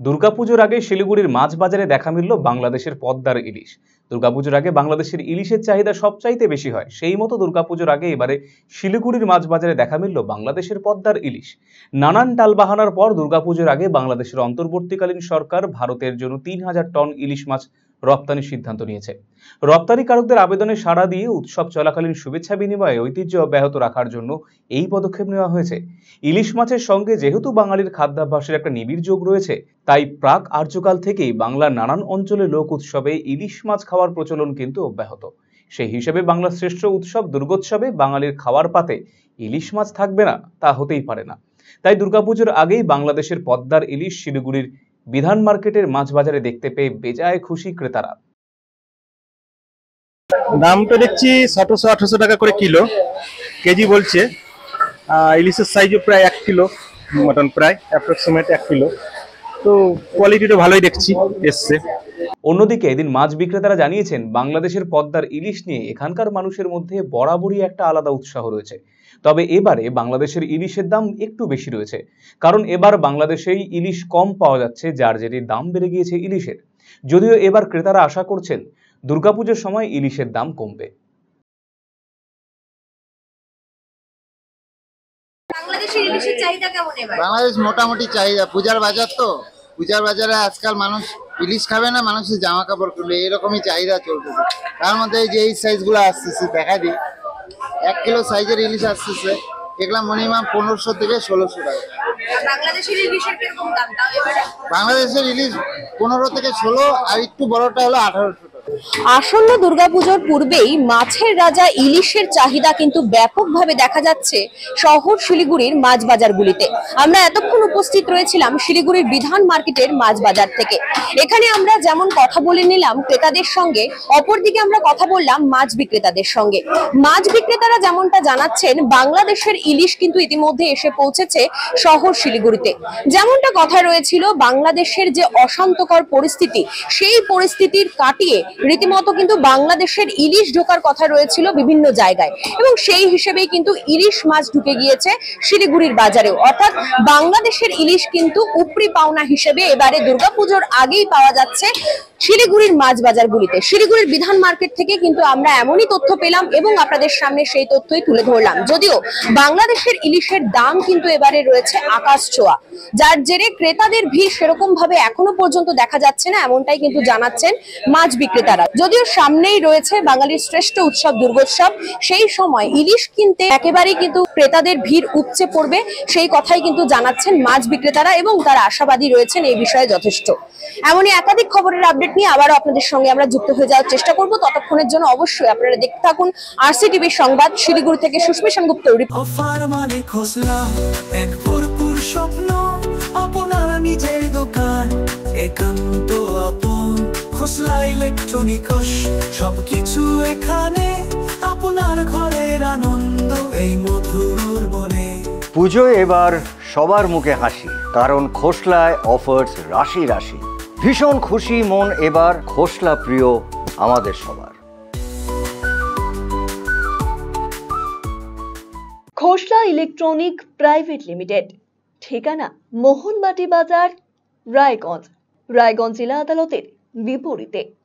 দুর্গাপুজোর আগে শিলিগুড়ির মাছ বাজারে দেখা মিলল বাংলাদেশের পদ্মার ইলিশ। দুর্গাপুজোর আগে বাংলাদেশের ইলিশের চাহিদা সবচাইতে বেশি হয়, সেই মতো দুর্গাপুজোর আগে এবারে শিলিগুড়ির মাছ বাজারে দেখা মিলল বাংলাদেশের পদ্মার ইলিশ। নানান টালবাহানার পর দুর্গাপুজোর আগে বাংলাদেশের অন্তর্বর্তীকালীন সরকার ভারতের জন্য ৩,০০০ টন ইলিশ মাছ রপ্তানির সিদ্ধান্ত নিয়েছে। রপ্তানিকারকদের আবেদনে সাড়া দিয়ে উৎসব চলাকালীন শুভেচ্ছা বিনিময়ে ঐতিহ্য অব্যাহত রাখার জন্য এই পদক্ষেপ নেওয়া হয়েছে। ইলিশ মাছের সঙ্গে যেহেতু বাঙালির খাদ্যাভ্যাসের একটা নিবিড় যোগ রয়েছে, তাই প্রাক আর্যকাল থেকেই বাংলার নানান অঞ্চলে লোক উৎসবে ইলিশ মাছ খাওয়ার প্রচলন কিন্তু অব্যাহত। সেই হিসেবে বাংলার শ্রেষ্ঠ উৎসব দুর্গোৎসবে বাঙালির খাওয়ার পাতে ইলিশ মাছ থাকবে না তা হতেই পারে না। তাই দুর্গাপুজোর আগেই বাংলাদেশের পদ্মার ইলিশ শিলিগুড়ির বিধান মার্কেটের মাছ বাজারে দেখতে পেয়ে বেজায় খুশি ক্রেতারা। দাম তো দেখছি 1700-1800 টাকা করে কিলো কেজি বলছে। ইলিশের সাইজও প্রায় 1 কিলো মটন, প্রায় অ্যাপ্রক্সিমেট 1 কিলো। তো কোয়ালিটিটা ভালোই দেখছি এসছে। অন্যদিকে এদিন মাছ বিক্রেতারা জানিয়েছেন, বাংলাদেশের পদ্মার ইলিশ নিয়ে এখানকার মানুষের মধ্যে বরাবরই একটা আলাদা উৎসাহ রয়েছে। তবে এবারে বাংলাদেশের ইলিশের দাম একটু বেশি রয়েছে, কারণ এবার বাংলাদেশেই ইলিশ কম পাওয়া যাচ্ছে, যার জেরে দাম বেড়ে গিয়েছে ইলিশের। যদিও এবার ক্রেতারা আশা করছেন দুর্গাপুজোর সময় ইলিশের দাম কমবে। বাংলাদেশ মোটামুটি চাহিদা, পূজার বাজার তো, পূজার বাজারে আজকাল মানুষ ইলিশ খাবে না, মানুষের জামা কাপড় কিনবে, এরকমই চাহিদা চলতেছে। তার মধ্যে যে এই সাইজগুলো আসতেছে দেখা দিই, 1 কিলো সাইজের ইলিশ আসতেছে, এগুলা মিনিমাম 1500 থেকে 1600 টাকা। বাংলাদেশের ইলিশ 15 থেকে 16, আর একটু বড়টা হলো 1800 টাকা। আসন্ন দুর্গাপুজোর পূর্বেই মাছের রাজা ইলিশের চাহিদা কিন্তু ব্যাপকভাবে দেখা যাচ্ছে শহর শিলিগুড়ির মাছ বাজারগুলিতে। আমরা এতক্ষণ উপস্থিত রয়েছিলাম শিলিগুড়ির বিধান মার্কেটের মাছ বাজার থেকে। এখানে আমরা যেমন কথা বলে নিলাম ক্রেতাদের সঙ্গে, অপরদিকে আমরা কথা বললাম মাছ বিক্রেতাদের সঙ্গে। মাছ বিক্রেতারা যেমনটা জানাচ্ছেন, বাংলাদেশের ইলিশ কিন্তু ইতিমধ্যে এসে পৌঁছেছে শহর শিলিগুড়িতে। যেমনটা কথা রয়েছিল, বাংলাদেশের যে অশান্তকর পরিস্থিতি, সেই পরিস্থিতির কাটিয়ে রীতিমতো কিন্তু বাংলাদেশের ইলিশ ঢোকার কথা রয়েছিল বিভিন্ন জায়গায়, এবং সেই হিসেবেই কিন্তু ইলিশ মাছ ঢুকে গিয়েছে শিলিগুড়ির বাজারেও। অর্থাৎ বাংলাদেশের ইলিশ কিন্তু উপরি পাওনা হিসেবে এবারে দুর্গাপুজোর আগেই পাওয়া যাচ্ছে শিলিগুড়ির মাছ বাজারগুলিতে। শিলিগুড়ির বিধান মার্কেট থেকে কিন্তু আমরা এমনই তথ্য পেলাম এবং আপনাদের সামনে সেই তথ্যই তুলে ধরলাম। যদিও বাংলাদেশের ইলিশের দাম কিন্তু এবারে রয়েছে আকাশ ছোঁয়া, যার জেরে ক্রেতাদের ভিড় সেরকম ভাবে এখনো পর্যন্ত দেখা যাচ্ছে না, এমনটাই কিন্তু জানাচ্ছেন মাছ বিক্রেতারা। যদিও সামনেই রয়েছে বাঙালির শ্রেষ্ঠ উৎসব দুর্গোৎসব, সেই সময় ইলিশ কিনতে একেবারেই কিন্তু ক্রেতাদের ভিড় উপচে পড়বে, সেই কথাই কিন্তু জানাচ্ছেন মাছ বিক্রেতারা, এবং তারা আশাবাদী রয়েছেন এই বিষয়ে যথেষ্ট। এমনই একাধিক খবরের আপডেট নিয়ে আবারও আপনাদের সঙ্গে আমরা যুক্ত হয়ে যাওয়ার চেষ্টা করব। ততক্ষণের জন্য অবশ্যই আপনারা দেখতে থাকুন RCTV সংবাদ। শিলিগুড়ি থেকে সুস্মি সেনগুপ্ত। নিজের দোকান একান্ত আপন, খোসলা ইলেকট্রনিক্স, সবকিছু এখানে, আপনার ঘরের আনন্দ এই মধুর বনে। পুজোয় এবার সবার মুখে হাসি, কারণ খোসলায় অফার্স রাশি রাশি। ভীষণ খুশি মন এবার, খোসলা প্রিয় আমাদের সবার। খোসলা ইলেকট্রনিক প্রাইভেট লিমিটেড, ঠিকানা মোহনবাটি বাজার, রায়গঞ্জ, রায়গঞ্জ জেলা আদালতের বিপরীতে।